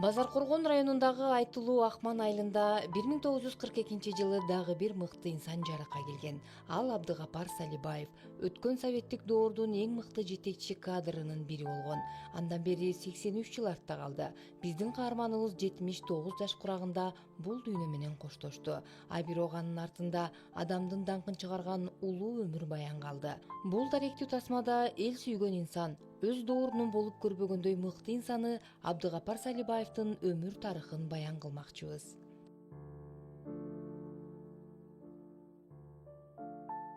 Базаркоргон районундагы Айтылуу Акман айылында 1942 жылы дагы бир мыкты инсан жаракка келген. Ал Абдыгапар Салибаев өткөн советтик доордун эң мыкты жетекчи кадрынын бири болгон. Андан бери 83 жыл артта калды. Биздин каарманыбыз 79 жаш курагында бул дүйнө менен коштошту. А бирок анын артында адамдын даңкын чыгарган улуу өмүр баян калды. Бул даректүү тасмада эл сүйгөн инсан, өз доорунун болуп көрбөгөндөй мыкты инсаны Абдыгапар Салибаевдин өмүр тарыхын баян кылмакчыбыз.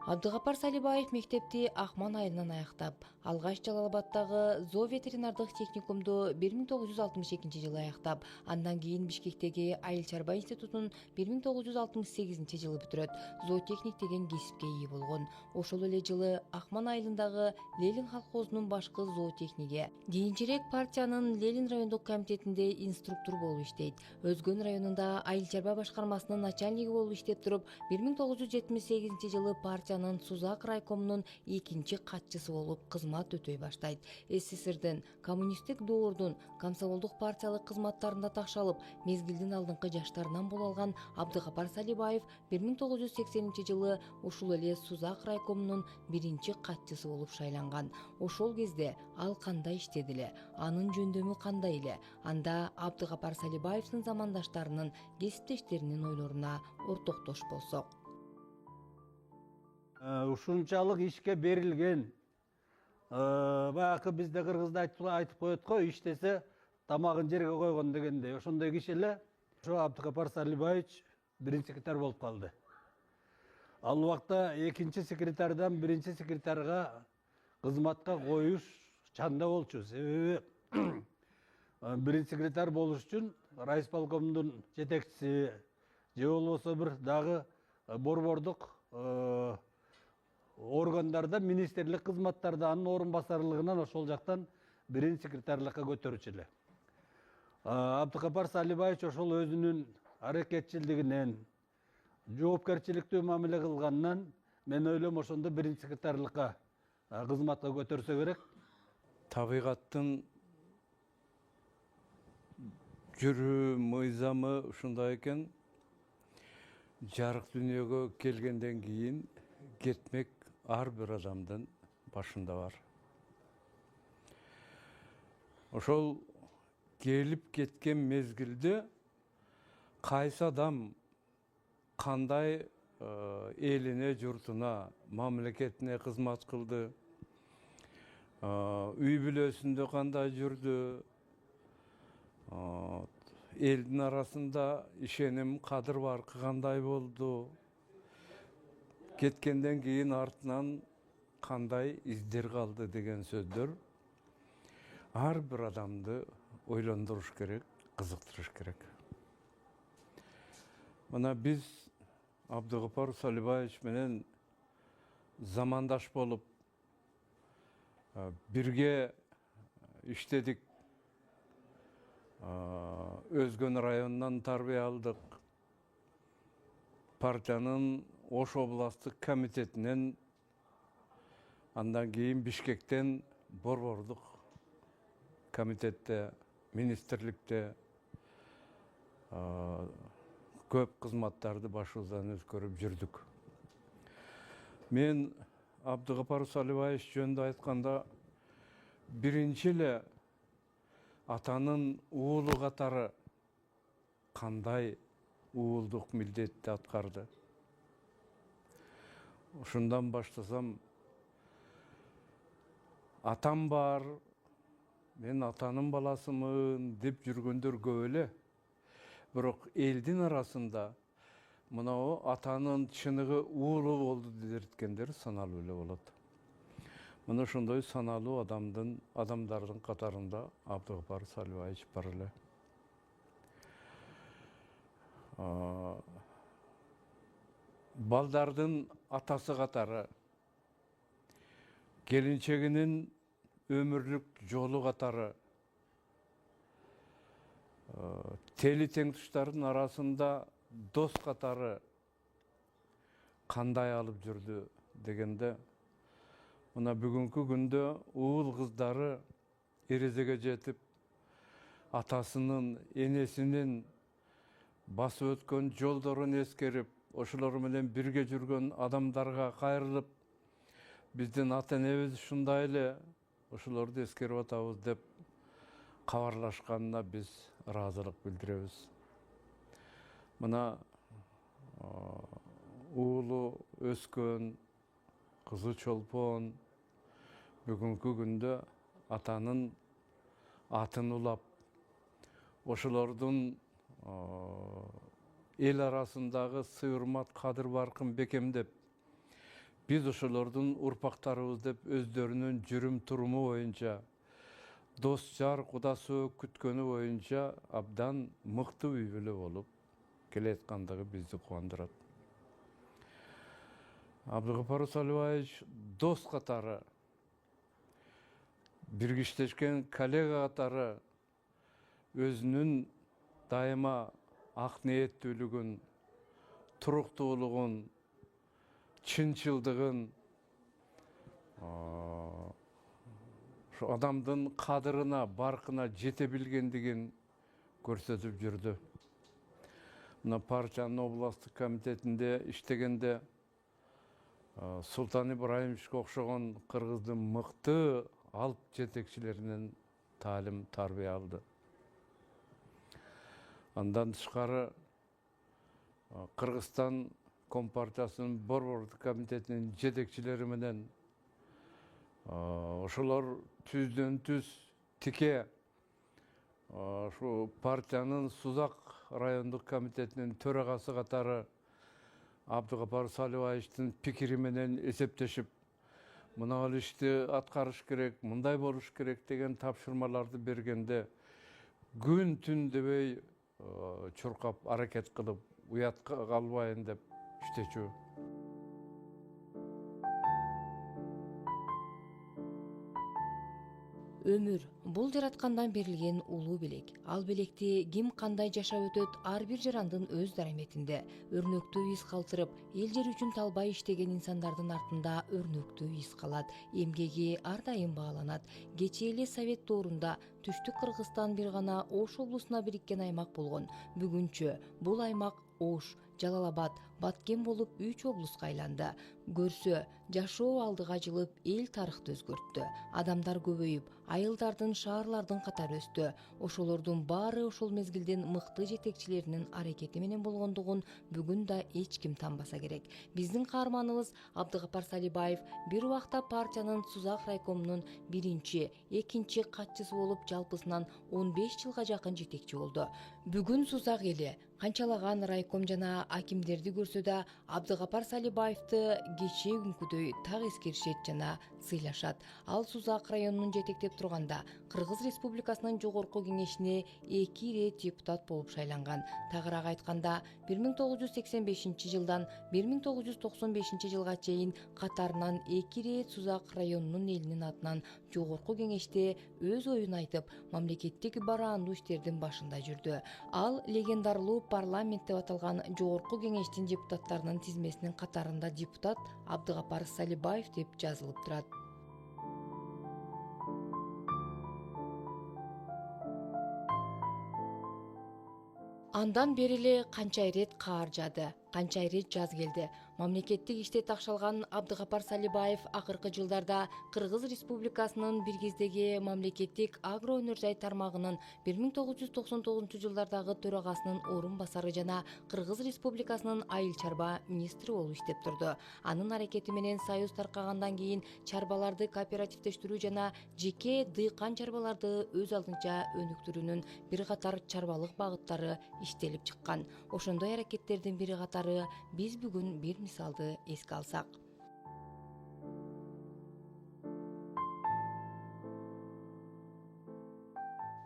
Абдыгапар Салибаев мектепти Акман айылынан аяктап, алгач Жалал Абаддагы Зоо ветеринардык техникумду 1962-жылы аяктап, андан кийин Бишкектеги Айыл чарба институтун 1968-жылы бүтүрөт. Зоотехник деген кесипке ээ болгон. Ошол эле жылы Акман айылындагы Ленин колхозунун башкы зоотехниги, кийинчерээк партиянын Ленин райондук комитетинде инструктор болуп иштейт. Өзгөн районунда Айыл чарба башкармасынын начальниги болуп иштеп туруп, 1978-жылы партиянын Сузак райкомунун экинчи катчысы болуп кызмат өтөй баштайт. СССРдин коммунисттик доордун комсомолдук партиялык кызматтарында такшалып, мезгилдин алдыңкы жаштарынан боло алган Абдыгапар Салибаев 1980-жылы ушул эле Сузак райкомунун биринчи катчысы болуп шайланган. Ошол кезде ал кандай иштеди эле, анын жөндөмү кандай эле? Анда Абдыгапар Салибаевдин замандаштарынын, кесиптештеринин ойлоруна ортоктош болсок. Ушунчалык ишке берилген. Баягы бизде кыргызда айтып коет го, иштесе тамагын жерге койгон дегендей. Ошондой киши эле ошо Абдыгапар Салибаевич биринчи секретарь болуп калды. Ал убакта экинчи секретардан биринчи секретарга кызматка коюш чанда болчу. Себеби биринчи секретарь болуш үчүн райисполкомдун жетекчиси же болбосо бир дагы борбордук органдарда, министрлик кызматтарда анын орун басарлыгынан ошол жактан биринчи секретарлыкка көтөрүчү эле. Абдыгапар Салибаевич ошол өзүнүн аракетчилдигинен, жоопкерчиликтүү мамиле кылганынан мен ойлойм ошондо биринчи секретарлыкка кызматка көтөрсө керек. Табигаттын жүрүү мыйзамы ушундай экен. Жарык дүйнөгө келгенден кийин кетмек ар бир адамдын башында бар. Ошол келип кеткен мезгилде кайсы адам кандай элине, журтуна, мамлекетине кызмат кылды, үй бүлөсүндө кандай жүрдү, элдин арасында ишеним, кадыр баркы кандай болду, кеткенден кийин артынан кандай издер калды деген сөздөр ар бир адамды ойлондуруш керек, кызыктырыш керек. Мына биз Абдыгапар Салибаевич менен замандаш болуп бирге иштедик. Өзгөн районунан тарбия алдык. Партиянын Ош областтык комитетинен, андан кийин Бишкектен борбордук комитетте, министрликте көп кызматтарды башыбыздан өткөрүп жүрдүк. Мен Абдыгапар Салибаевич жөнүндө айтканда биринчи эле атанын уулу катары кандай уулдук милдетти аткарды. Ушундан баштасам, атам бар, мен атанын баласымын деп жүргөндөр көп эле. Бирок элдин арасында мынау атанын чыныгы уулу болду дерткендер саналуу эле болот. Мына ошондой саналуу адамдардын катарында Абдыгапар Салибаевич бар эле. Балдардын атасы катары, келинчегинин өмүрлүк жолу катары, тели теңтуштардын арасында дос катары кандай алып жүрдү дегенде, мына бүгүнкү күндө уул кыздары эрезеге жетип, атасынын, энесинин басып өткөн жолдорун эскерип, ошолор менен бирге жүргөн адамдарга кайрылып, биздин ата энебиз ушундай эле ошолорду эскерип атабыз деп кабарлашканына биз ыраазылык билдиребиз. Мына уулу өскөн, кызы чолпон бүгүнкү күндө атанын атын улап, ошолордун эл арасындагы сый-урмат, кадыр-баркын бекемдеп, биз ошолордун урпактарыбыз деп өздөрүнүн жүрүм-туруму боюнча, дос жар кудасы күткөнү боюнча абдан мыкты үй бүлө болуп келаткандыгы бизди кубандырат. Абдыгапар Салибаевич дос катары, биргиштешкен коллега катары өзүнүн дайыма ак ниеттүүлүгүн, туруктуулугун, чынчылдыгын, ушу адамдын кадырына, баркына жете билгендигин көрсөтүп жүрдү. Мына партиянын областтык комитетинде иштегенде Султан Ибраимовичке окшогон кыргыздын мыкты алп жетекчилеринен таалим тарбия алды. Андан тышкары Кыргызстан Компартиясынын борбордук комитетинин жетекчилери менен ошолор түздөн түз тике ушу партиянын Сузак райондук комитетинин төрагасы катары Абдыгапар Салибаевичтин пикири менен эсептешип, мына ишти аткарыш керек, мындай болуш керек деген тапшырмаларды бергенде күн түн дебей чуркап аракет кылып, уят калбайын деп иштечү. Өмүр бул жараткандан берилген улуу белек. Ал белекти ким кандай жашап өтөт, ар бир жарандын өз дараметинде. Өрнөктүү из калтырып, эл жер үчүн талбай иштеген инсандардын артында өрнөктүү из калат. Эмгеги ар дайым бааланат. Кечээ эле Совет доорунда Түштүк Кыргызстан бир гана Ош облусуна бириккен аймак болгон. Бүгүнчө бул аймак Ош, Жалал-Абад, Баткен болуп 3 облуска айланды. Көрсө, жашоо алдыга жылып, эл тарыхты өзгөрттү. Адамдар көбөйүп, айылдардын, шаарлардын катары өстү. Ошолордун баары ошол мезгилдин мыкты жетекчилеринин аракети менен болгондугун бүгүн да эч ким танбаса керек. Биздин каарманыбыз Абдыгапар Салибаев бир убакта партиянын Сузак райкомунун биринчи, экинчи катчысы болуп жалпысынан 15 жылга жакын жетекчи болду. Бүгүн Сузак эли канчалаган райком жана акимдерди көрсө да Абдыгапар Салибаевди кечээ күнкүдөй так эскеришет жана сыйлашат. Ал Сузак районунун жетектеп турганда Кыргыз Республикасынын жогорку кеңешине 2 ирет депутат болуп шайланган. Тагыраак айтканда 1985 жылдан 1995 жылга чейин катарынан 2 ирет Сузак районунун элинин атынан жогорку кеңеште өз оюн айтып, мамлекеттик бараандуу иштердин башында жүрдү. Ал легендарлуу парламент деп аталган жогорку кеңештин депутаттарынын тизмесинин катарында депутат Абдыгапар Салибаев деп жазылып турат. Андан бери эле канча ирет каар жаады, канча ирет жаз келди. Мамлекеттик иште такшалган Абдыгапар Салибаев акыркы жылдарда Кыргыз Республикасынын бир кездеги мамлекеттик агро өнөр жай тармагынын 1999 жылдардагы төрагасынын орун басары жана Кыргыз Республикасынын айыл чарба министри болуп иштеп турду. Анын аракети менен союз таркагандан кийин чарбаларды кооперативдештирүү жана жеке дыйкан чарбаларды өз алдынча өнүктүрүүнүн бир катар чарбалык багыттары иштелип чыккан. Ошондой аракеттердин бири катары биз бүгүн бир мисалды эске алсак.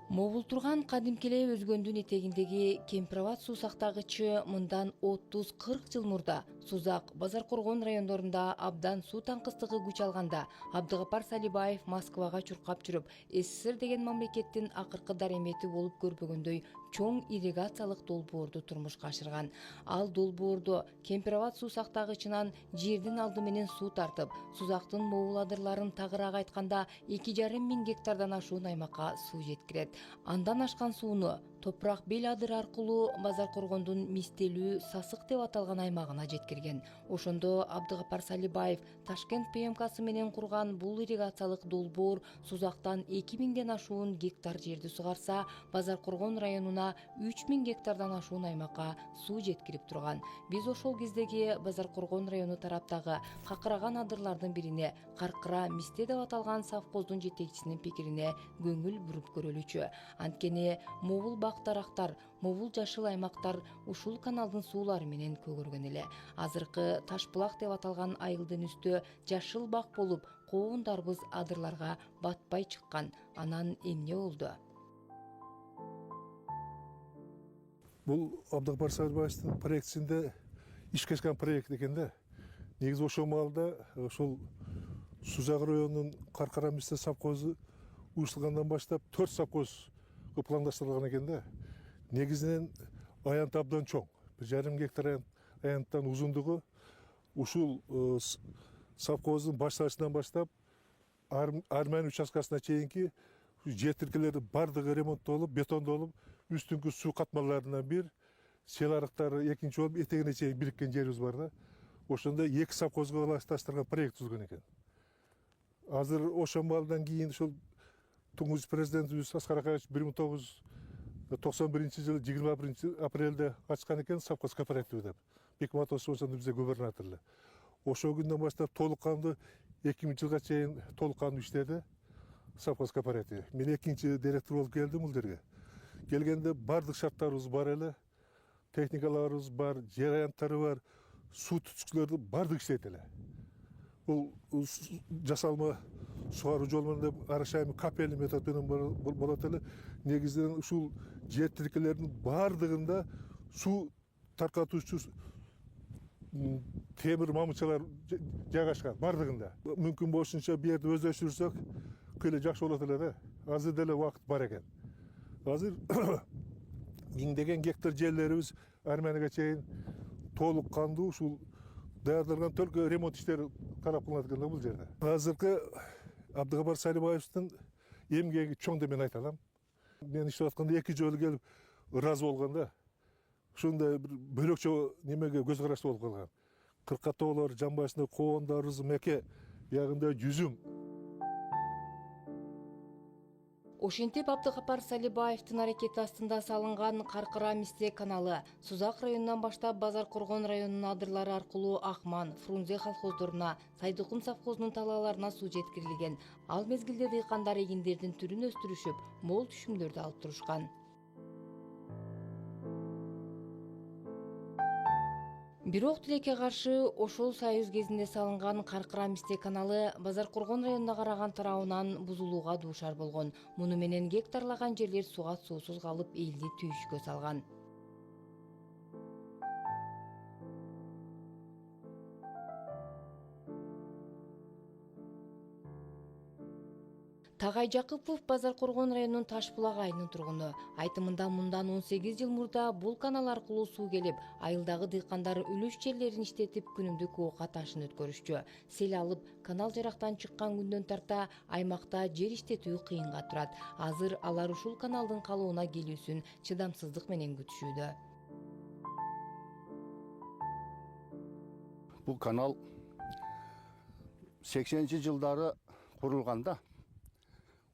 Мобултурган кадимки өзгөндүн этегиндеги Кемпирабад суу сактагычы мындан 30-40 жыл мурда Сузак, Базар Коргон райондорунда абдан суу таңкыстыгы күч алганда Абдыгапар Салибаев Москвага чуркап жүрүп, СССР деген мамлекеттин акыркы даремети болуп көрбөгөндөй чоң ирригациялык долбоорду турмушка ашырган. Ал долбоордо Кемпирабад суу сактагычынан жердин алды менен суу тартып, Сузактын могул адырларын тагыраак айтканда 2,5 миң гектардан ашуун аймакка суу жеткирет. Андан ашкан сууну Топурак бел адыр аркылуу Базар Коргондун Мистелүү Сасык деп аталган аймагына жеткирген. Ошондо Абдыгапар Салибаев Ташкент ПМКсы менен курган бул ирригациялык долбоор Сузактан 2000ден ашуун гектар жерди сугарса, Базар Коргон районуна 3000 гектардан ашуун аймакка суу жеткирип турган. Биз ошол кездеги Базар Коргон району тараптагы какыраган адырлардын бирине, Каркыра Мисте деп аталган совхоздун жетекчисинин пикирине көңүл буруп көрөлүчү. Анткени могул бактарактар, могул жашыл аймактар ушул каналдын суулары менен көгөргөн эле. Азыркы Ташбулак деп аталган айылдын үстү жашыл бак болуп, коондарбыз адырларга батпай чыккан. Анан эмне болду? Бул Абдыгапар Салибаевдин проектисинде ишке ашкан проект экен да. Негизи ошол маалда ошол Сузак районунун Каркара Мисте совхозу уюштургандан баштап 4 совхоз пландаштырылган экен да. Негизинен аянт абдан чоң. 1,5 гектар аянттан узундугу ушул совхоздун башталышынан баштап Армян участкасына чейинки жетиркелер бардыгы ремонттолуп, бетондолуп, үстүңкү суу катмаларынан бир, сел арыктары экинчи болуп, этегине чейин бириккен жерибиз бар да. Ошондо 2 совхозго ыласташтырган проект түзгөн экен. Азыр ошол маалдан кийин ушул туңгуч президентибиз Аскар Акаевич 1991 жылы 21 апрелде ачкан экен совхоз кооперативи деп. Бекматов ошондо бизде губернатор эле. Ошол күндөн баштап толук кандуу 2000 жылга чейин толук кандуу иштеди совхоз кооперативи. Мен экинчи директор болуп келдим бул жерге. Келгенде бардык шарттарыбыз бар эле, техникаларыбыз бар, жер аянттары бар, суу түтүкчүлөрдү бардык иштейт эле. Бул жасалма сугаруу жол менен арашайым капельный метод менен болот эле. Негизинен ушул жер тиркелердин бардыгында суу таркатуучу темир мамычалар жайгашкан бардыгында. Мүмкүн болушунча бу жерди өздөштүрсөк, кыйла жакшы болот эле да. Азыр деле убакыт бар экен. Азыр миңдеген гектар жерлерибиз Арменияга чейин толук кандуу ушул даярдалган только ремонт иштери карап кылынат экен да бул жерде. Азыркы Абдыгапар Салибаевдин эмгеги чоң деп мен айта алам. Мен иштеп атканда 2 жолу келип ыраазы болгон да. Ушундай бир бөлөкчө немеге көз караштуу болуп калган. Кыркатоолор, жамбашында коондарыбыз меке, ягында жүзүм. Ошентип Абдыгапар Салибаевдин аракети астында салынган Каркыра Мисте каналы Сузак районунан баштап Базар Коргон районунун адырлары аркылуу Ахман, Фрунзе колхоздоруна, Сайдыкум совхозунун талааларына суу жеткирилген. Ал мезгилде дыйкандар эгиндердин түрүн өстүрүшүп, мол түшүмдөрдү алып турушкан. Бирок тилекке каршы ошол союз кезинде салынган Каркыра Мисте каналы Базар Коргон районуна караган тарабынан бузулууга дуушар болгон. Муну менен гектарлаган жерлер суга суусуз калып, элди түйүшкө салган. Тагай Жакыпов Базар Коргон районунун Ташбулак айылынын тургуну. Айтымында мындан 18 жыл мурда бул канал аркылуу суу келип, айылдагы дыйкандар үлүш жерлерин иштетип күнүмдүк оокат ашын өткөрүшчү. Сел алып, канал жарактан чыккан күндөн тарта аймакта жер иштетүү кыйынга турат. Азыр алар ушул каналдын калыбына келүүсүн чыдамсыздык менен күтүшүүдө. Бул канал 80-жылдары курулганда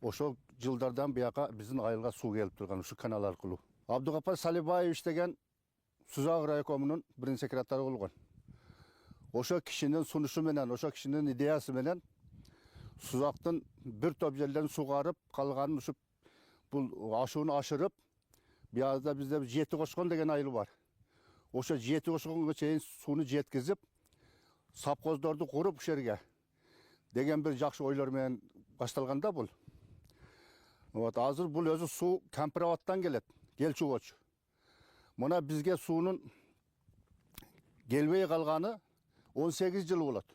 ошол жылдардан бияка биздин айылга суу келип турган ушу канал аркылуу. Абдыгапар Салибаевич деген Сузак райкомунун биринчи секретары болгон. Ошо кишинин сунушу менен, ошо кишинин идеясы менен Сузактын бир топ жерлерин сугарып, калганын ушуп бул ашууну ашырып, биязда бизде Жети Кошкон деген айыл бар. Ошо Жети Кошконго чейин сууну жеткизип, совхоздорду куруп ушул жерге деген бир жакшы ойлор менен башталганда бул. Азыр бул өзү суу Кемпирабадтан келет, Келчүгөчү. Мына бизге суунун келбей қалғаны 18 жыл болады.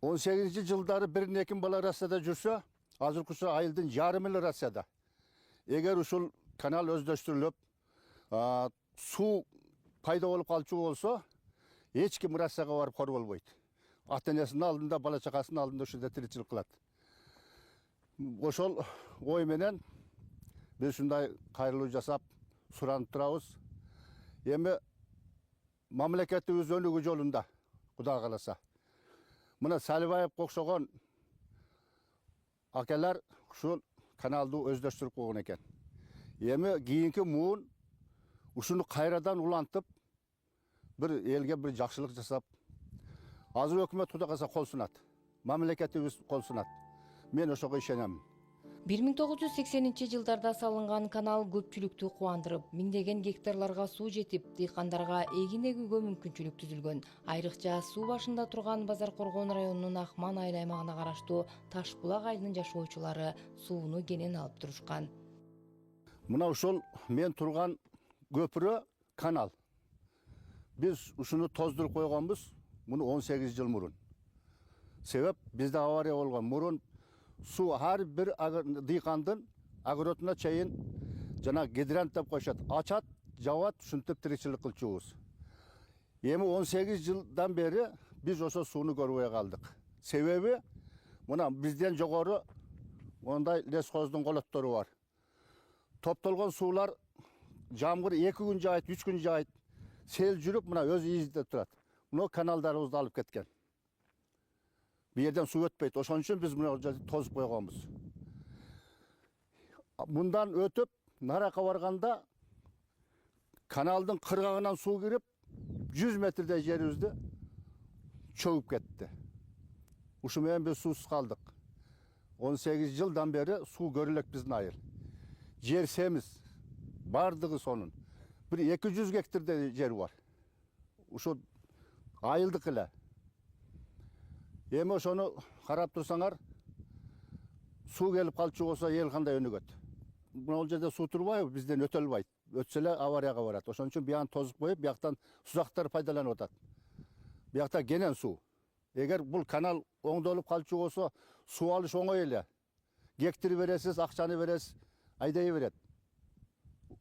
18 жылдары бірін екін бала Россияда жүрсе, азыркысы айылдың жарымы Россияда. Егер ушул канал өздөштүрүлүп, суу пайда болуп калчу болсо, эч ким Россияга барып кор болбойт. Ата-энесинин алдында, бала чакасынын алдында ушунда тиричилик кылат. Ошол ой менен биз ушундай кайрылуу жасап суранып турабыз. Эми мамлекетибиз өнүгүү жолунда, Кудай кааласа. Мына Салибаевге окшогон акелер ушул каналды өздөштүрүп койгон экен. Эми кийинки муун ушуну кайрадан улантып, bir elge bir жакшылык жасап, азыр өкмөт Кудай кааласа кол сунат. Мамлекетибиз кол сунат. Мен ошого ишенем. 1980-жылдарда салынган канал көпчүлүктү кубандырып, миңдеген гектарларга суу жетип, дыйкандарга эгин эгүүгө мүмкүнчүлүк түзүлгөн. Айрыкча суу башында турган Базаркоргон районунун Акман айыл аймагына караштуу Ташбулак айылынын жашоочулары сууну кенен алып турушкан. Мына ушул мен турган көпүрө канал. Biz ушуну тоздуруп койгонбуз, муну 18 жыл мурун. Себеп бизде авария болгон. Мурун суу ар бир дыйкандын огородуна чейин жана гидрант деп коюшат. Ачат, жабат, ушинтип тиричилик кылчубуз. Эми 18 жылдан бери биз ошо сууну көрбөй калдык. Себеби мына бизден жогору ондай лесхоздун колоттору бар. Топтолгон суулар жамгыр 2 күн жаайт, 3 күн жаайт. Сел жүрүп, мына өз ийизде турат. Мына каналдарыбызды алып кеткен. Бу жерден суу өтпөйт. Ошон үчүн биз мына тозуп койгонбуз. Мындан өтүп, наракка барганда каналдын кыргагынан суу кирип, 100 метрдей жерибизди чөгүп кетти. Ушу менен биз суусуз калдык. 18 жылдан бери суу көрүлөк биздин айыл. Жер семиз, бардыгы сонун. Bir 200 гектардай жер бар. Ушул айылдык эле. Эми ошону карап турсаңар, суу келип калчу болсо эл кандай өнүгөт. Бул жерде суу турбайбы, бизден өтө албайт. Өтсө эле аварияга барат. Ошон үчүн биян тозуп коюп, бияктан сузактар пайдаланып атат. Биякта кенен суу. Эгер бул канал оңдолуп калчу болсо, суу алыш оңой эле. Гектар бересиз, акчаны бересиз, айдай берет.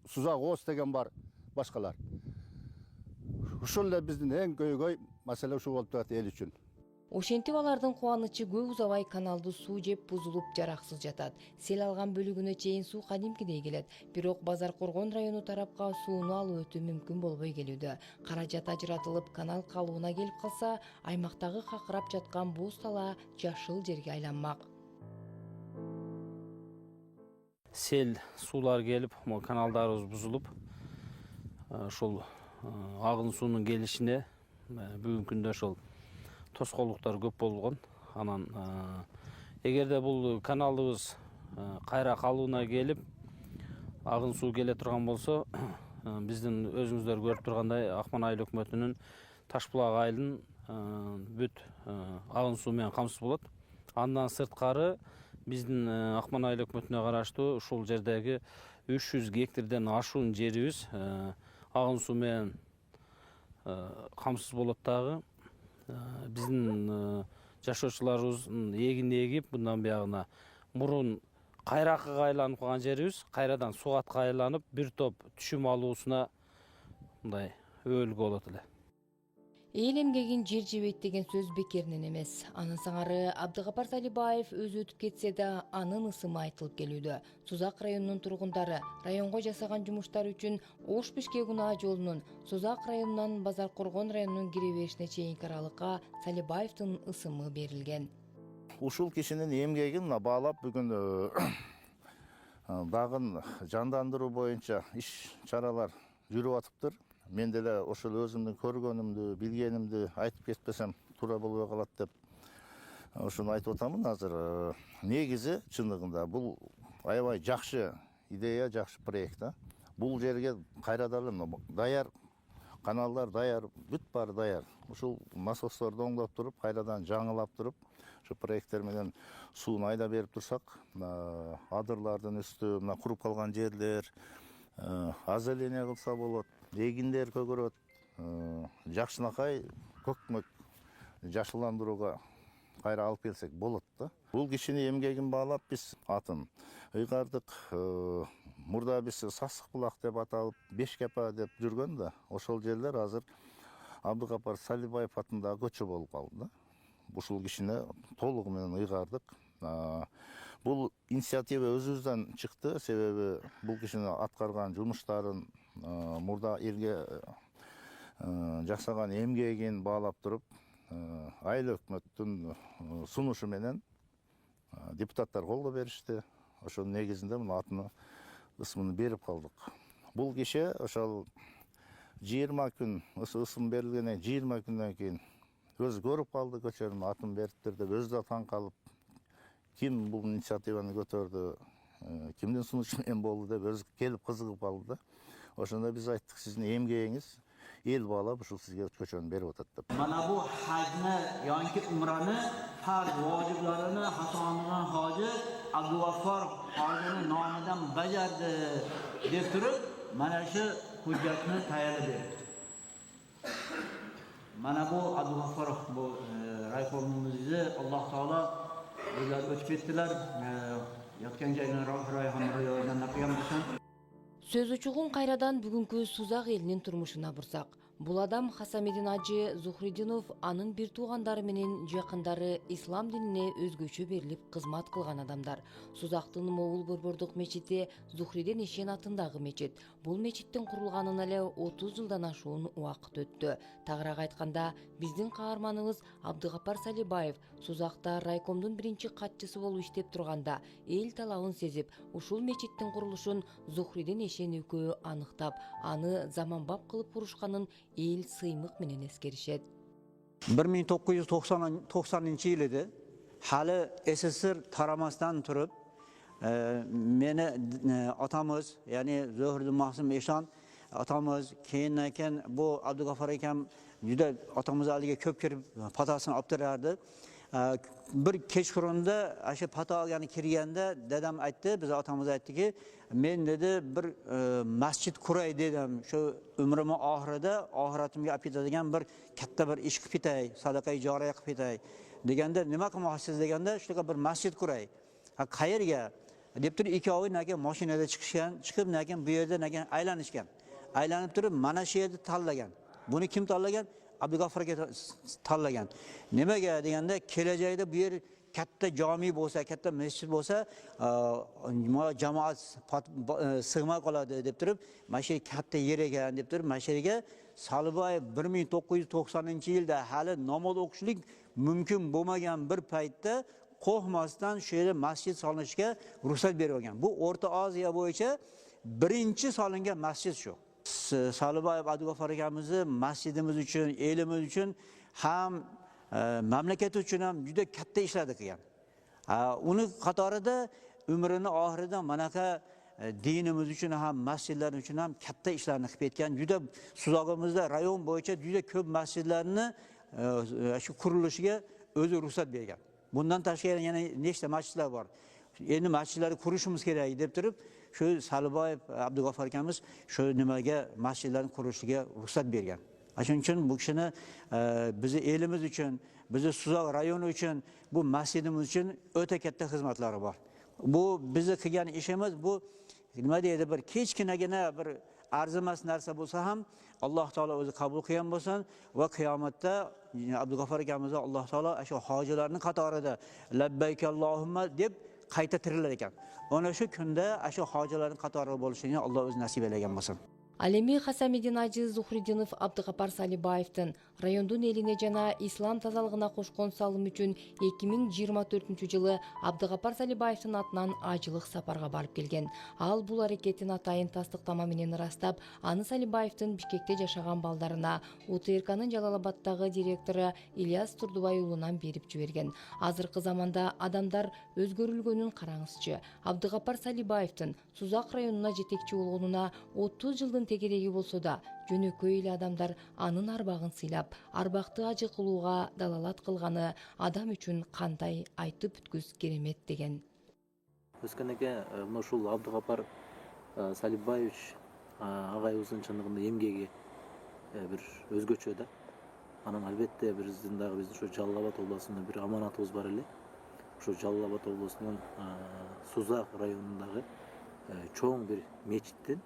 Сузак ооз деген бар. Başkalar. Ушул эле биздин эң көйгөй маселе ушу болуп турат эл үчүн. Ошентип алардын кубанычы көп узабай каналды суу жеп бузулуп жараксыз жатат. Сел алган бөлүгүнө чейин суу кадимкидей келет. Бирок Базаркоргон району тарапка сууну алуу өтө мүмкүн болбой келүүдө. Каражат ажыратылып, канал калыбына келип калса, аймактагы какырап жаткан боз тала жашыл жерге айланмак. Сел суулар келип, каналдарыбыз бузулуп, ошол агын суунун келишине бүгүнкү күндө ошол тоскоолдуктар көп болгон. Анан эгерде бул каналыбыз кайра калыбына келип, агын суу келе турган болсо, биздин өзүңүздөр көрүп тургандай Акман айыл өкмөтүнүн Ташбулак айылын бүт агын суу менен камсыз болот. Андан сырткары биздин Акман айыл өкмөтүнө караштуу ушул жердеги 300 гектардан ашуун жерибиз агын суу менен камсыз болот дагы. Биздин жашоочуларыбыздын эгин эгип, мындан биягына мурун кайракыга айланып калган жерибиз кайрадан сугатка айланып, бир топ түшүм алуусуна мындай өбөлгө болот эле. Эл эмгегин жер жебейт деген сөз бекеринен эмес. Анын сыңары Абдыгапар Салибаев өзү өтүп кетсе да, анын ысымы айтылып келүүдө. Сузак районунун тургундары районго жасаган жумуштар үчүн Ош-Бишкек-Унаа жолунун Сузак районунан Базаркоргон районунун кире беришине чейинки аралыкка Салибаевдин ысымы берилген. Ушул кишинин эмгегин баалап бүгүн дагы жандандыруу боюнча иш чаралар жүрүп атыптыр. Мен деле ошол өзүмдүн көргөнүмдү, билгенимди айтып кетпесем туура болбой калат деп ошону айтып атамын азыр. Негизи чындыгында бул аябай жакшы идея, жакшы проект. Бул жерге кайрадан даяр каналдар даяр, бүт баары даяр. Ушул насосторду оңдоп туруп, кайрадан жаңылап туруп, ошо проекттер менен сууну айдап берип турсак, адырлардын үстү, куруп калган жерлер азеление кылса болот. Эгиндер көгөрөт, жакшынакай көкмөк жашыландырууга кайра алып келсек болот да. Бул кишини эмгегин баалап биз атын ыйгардык. Мурда биз Сасык булак деп аталып, Бешкепа деп жүргөн да. Ошол жерлер азыр Абдыгапар Салибаев атындагы көчө болуп калды да. Ушул кишини толугу менен ыйгардык. Бул инициатива өзүбүздөн чыкты, себеби бул кишини аткарган жумуштарын, мурда элге жасаган эмгегин баалап туруп, айыл өкмөттүн сунушу менен депутаттар колдоо беришти. Ошонун негизинде мына атыны ысымын берип калдык. Бул киши ошол 20 күн ысым берилгенден 20 күндөн кийин өзү көрүп калды, көчөнүн атын бериптир деп өзү да таң калып, ким бул инициативаны көтөрдү, кимдин сунушу менен болду деп өзү келип кызыгып калды да. Ошондо биз айттык, сиздин эмгегиңиз эл баалап ушул сизге көчөнү берип атат деп. Mana bu hajni yoki umrani farz vojiblarini hasanlagan hoji Abdug'affor hojini nomidan bajardi deb turib, mana shu hujjatni tayyorladi. Mana bu Abdug'affor bu raykomimizni Alloh taolo ular o'tib ketdilar. Yotgan joyini ro'yxatdan naqiyam bo'lsin. Сөз учугун кайрадан бүгүнкү Сузак элинин турмушуна бурсак. Бул адам Хасамидин ажы Зухридинов анын бир туугандары менен жакындары ислам динине өзгөчө берилип кызмат кылган адамдар. Сузактын Моул Борбордук мечити Зухридин Ишен атындагы мечит. Бул мечиттин курулганына эле 30 жылдан ашуун убакыт өттү. Тагыраак айтканда, биздин каарманыбыз Абдыгапар Салибаев Сузакта райкомдун биринчи катчысы болуп иштеп турганда эл талабын сезип, ушул мечиттин курулушун Зухридин Ишен экөө аныктап, аны заманбап кылып курушканын эл сыймык менен эскеришет. 1990-yilida hali SSR taramasdan turib, meni otamiz, ya'ni Zuhriddin Mahsim Eshon otamiz, keyin bu Abdug'affor akam juda otamiz oldiga ko'p kirib patosini olib turardi. Bir kechqurunda o'sha pato olgani kirganda dadam aytdi, biz otamiz aytdiki, men dedi bir masjid quray dedim. Shu umrimning oxirida oxiratimga olib ketadigan bir katta bir ish qilib ketay, sadaqa joriy qilib ketay deganda, nima qilmoqchisiz deganda, shunaqa bir masjid quray. Qayerga deb turib ikkovi naga mashinada chiqishgan, chiqib naga bu yerda naga aylanishgan. Aylanib turib mana shu yerni tanlagan. Buni kim tanlagan? Abdug'affor aka tanlagan. Nimaga deganda, kelajakda bu yer katta jomi bo'lsa, katta masjid bo'lsa, jamoat sig'may qoladi deb turib, mana shu katta yer ekan deb turib, mana shu yerga Salibayev 1990-yilda hali namoz o'qishlik mumkin bo'lmagan bir paytda qo'rqmasdan shu yerda masjid solinishga ruxsat berib olgan. Bu O'rta Osiyo bo'yicha birinchi solingan masjid shu. Salibayev Abdug'affor akamizni masjidimiz uchun, elimiz uchun ham mamlakat uchun ham juda katta ishlarni qilgan. Uni qatorida umrini oxirida manaqa dinimiz uchun ham, masjidlar uchun ham katta ishlarni qilib ketgan. Juda Suzag'imizda rayon bo'yicha juda ko'p masjidlarni shu qurilishiga o'zi ruxsat bergan. Bundan tashqari yana nechta masjidlar bor. Endi masjidlarni qurishimiz kerak deb turib, shu Salibayev Abdug'affor akamiz shu nimaga masjidlarni qurishiga ruxsat bergan. Shuning uchun bu kishini bizni elimiz uchun, bizni Suzak rayoni uchun, bu masjidimiz uchun o'ta katta xizmatlari bor. Bu bizni qilgan ishimiz, bu nima deydi, bir kechkinagina bir arzimas narsa bo'lsa ham Alloh taolo o'zi qabul qilgan bo'lsin va qiyomatda Abdug'affor akamizga Alloh taolo shu hojilarning qatorida labbayk Allohumma deb qayta tirilar ekan. Ona shu kunda shu hojilarning qatorida bo'lishini Alloh o'zi nasib etgan bo'lsin. Ал эми Хасамидин ажы Зухридинов Абдыгапар Салибаевдин райондун элине жана ислам тазалыгына кошкон салым үчүн 2024-жылы Абдыгапар Салибаевдин атынан ажылык сапарга барып келген. Ал бул аракеттин атайын тастыктама менен ырастап, аны Салибаевдин Бишкекте жашаган балдарына УТРКнын Жалалабадтагы директору Ильяс Турдубай уулунан берип жиберген. Азыркы заманда адамдар өзгөрүлгөнүн караңызчы. Абдыгапар Салибаевдин Сузак районуна жетекчи болгонуна 30 жылдын тегереги болсо да, жөнөкөй эле адамдар анын арбагын сыйлап, арбакты ажы кылууга далалат кылганы адам үчүн кандай айтып бүткүс керемет деген. Өскенеке ушул Абдыгапар Салибаевич агайыбыздын чындыгында эмгеги бир өзгөчө да. Анан албетте биздин ошо Жалал Абад областында бир аманатыбыз бар эле. Ошо Жалал Абад облусунун Сузак районундагы чоң бир мечиттин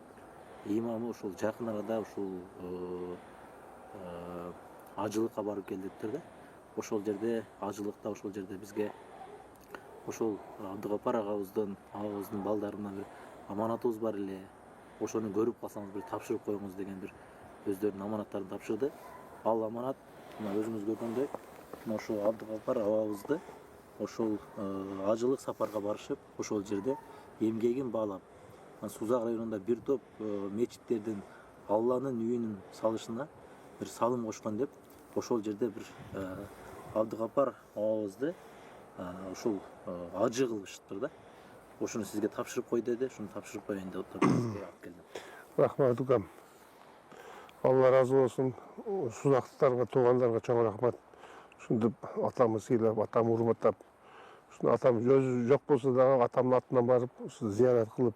имамы ушул жакын арада ушул ажылыкка барып келдиптир да. Ошол жерде ажылыкта ошол жерде бизге ошол Абдыгапар агабыздын балдарына бир аманатыбыз бар эле. Ошону көрүп калсаңыз бир тапшырып коюңуз деген бир өздөрүнүн аманаттарын тапшырды. Ал аманат мына өзүңүз көргөндөй ошо Абдыгапар агабызды ошол ажылык сапарга барышып, ошол жерде эмгегин баалап, Сузак районунда бир топ мечиттердин Алланын үйүнүн салышына бир салым кошкон деп, ошол жерде бир Абдыгапар агабызды ушул ажы кылышыптыр да. Ошону сизге тапшырып кой деди, ошону тапшырып коеюн деп сизге алып келдим. Рахмат укам. Алла разы болсын. Сузактарга, туугандарга чоң рахмат. Ушинтип атамды сыйлап, атамды урматтап, атам өзү жок болсо дагы атамдын атынан барып, зыярат кылып,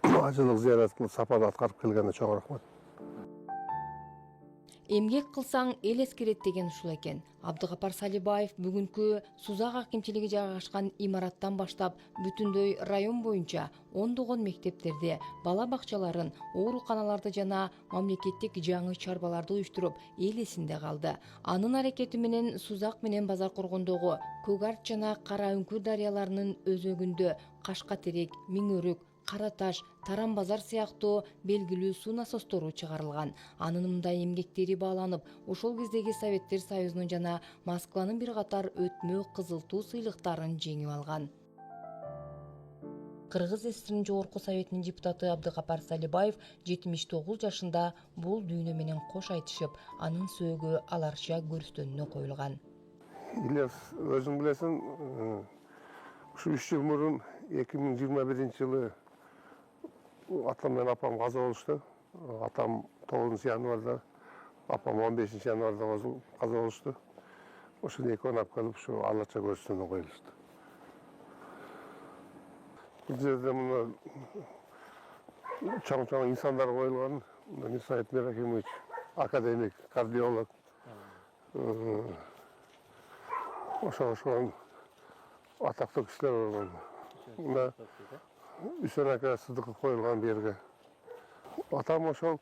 ажылык зыярат кылып, сапар аткарып келгенине чоң рахмат. Эмгек кылсаң эл эскерет деген ушул экен. Абдыгапар Салибаев бүгүнкү Сузак акимчилиги жайгашкан имараттан баштап бүтүндөй район боюнча ондогон мектептерде бала бакчаларын, ооруканаларды жана мамлекеттик жаңы чарбаларды уюштуруп эл эсинде калды. Анын аракети менен Сузак менен Базар Коргондогу Көк Арт жана Кара Үңкүр дарыяларынын өзөгүндө Кашка Терек, Миңөрүк, Кара Таш, Таран Базар сыяктуу белгилүү суу насостору чыгарылган. Анын мындай эмгектери бааланып, ошол кездеги Советтер Союзунун жана Москванын бир катар өтмө кызыл туу сыйлыктарын жеңип алган. Кыргыз ССРнин Жогорку Советинин депутаты Абдыгапар Салибаев 79 жашында бул дүйнө менен кош айтышып, анын сөөгү аларча көрүстөнүнө коюлган. Ильяс, өзүң билесиң, ушу 3 жыл мурун 2021-жылы атам менен апам каза болушту. Атам 9 январда, апам 15 январда каза болушту. Ошону экөөнү алып келип, ушу аларча көрүстөнүнө коюлушту. Бул жерде мына чоң инсандар коюлган. Мирсаид Меракимович, академик, кардиолог. Ошол атактуу кишилер болгон. Мына Үсен ака Сыдыков коюлган бу жерге. Атам ошол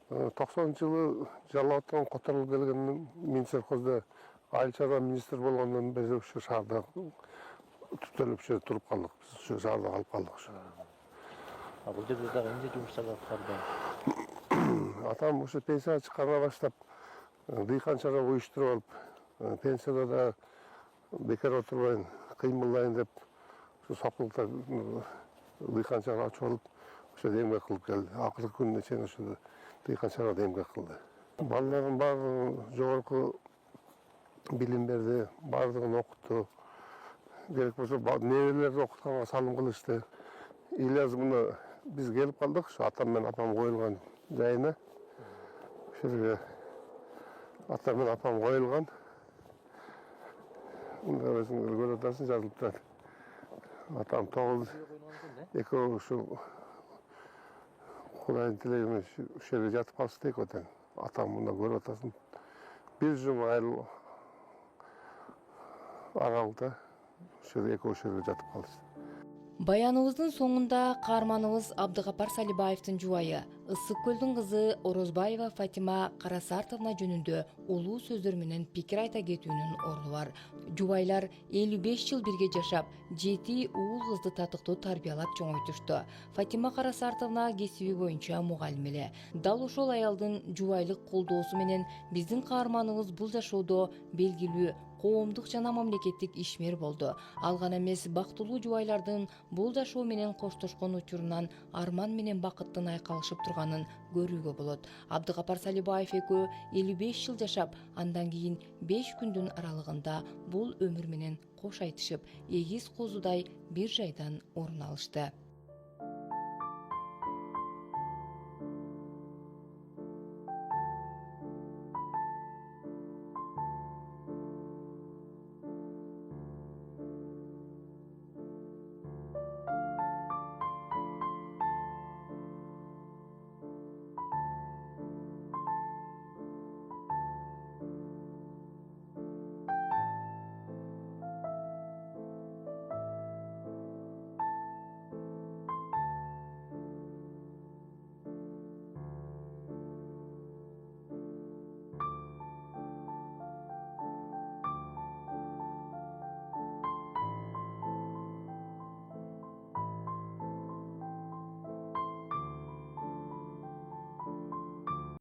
90-жылы Жалал Абадтан которулуп келгенден Минсельхозда айыл чарба министр болгондон бери ушу шаарда түтөлүп туруп калдык. Биз ушу шаарда калып калдык. Бул жерде дагы эмне жумуштарды аткарды? Атам ушу пенсияга чыккандан баштап дыйкан чара уюштуруп алып, пенсияда да бекер отурбайын, кыймылдайын деп, ушу сокулукта дыйкан чара ачып алып, ошо эмгек кылып келди. Акыркы күнүнө чейин ошо дыйкан чарада эмгек кылды. Балдардын баардыгын жогорку билим берди, баардыгын окутту. Керек болсо неберелерди окутканга салым кылышты. Ильяс мына биз келип калдык, ушу атам менен апам коюлган жайына. Ошол жерге атам менен апам коюлган. Мында өзүң көрүп атасың, жазылып турат. Атам 9 экөө ушу Кудайдын тилеги менен ушул жерде жатып калышты экөө тең. Атам мында көрүп атасың. Бир жум айыл аралыкта ушул экөө ушул жерде жатып калышты. Баяныбыздын соңунда каарманыбыз Абдыгапар Салибаевдин жубайы, Ысык көлдүн кызы Орозбаева Фатима Карасартовна жөнүндө улуу сөздөр менен пикир айта кетүүнүн орду бар. Жубайлар 55 жыл бирге жашап, 7 уул кызды татыктуу тарбиялап чоңойтушту. Фатима Карасартовна кесиби боюнча мугалим эле. Дал ошол аялдын жубайлык колдоосу менен биздин каарманыбыз бул жашоодо белгилүү коомдук жана мамлекеттик ишмер болду. Ал гана эмес, бактылуу жубайлардын бул жашоо менен коштошкон учурунан арман менен бакыттын айкалышып турганын көрүүгө болот. Абдыгапар Салибаев экөө 55 жыл жашап, андан кийин 5 күндүн аралыгында бул өмүр менен кош айтышып, эгиз козудай бир жайдан орун алышты.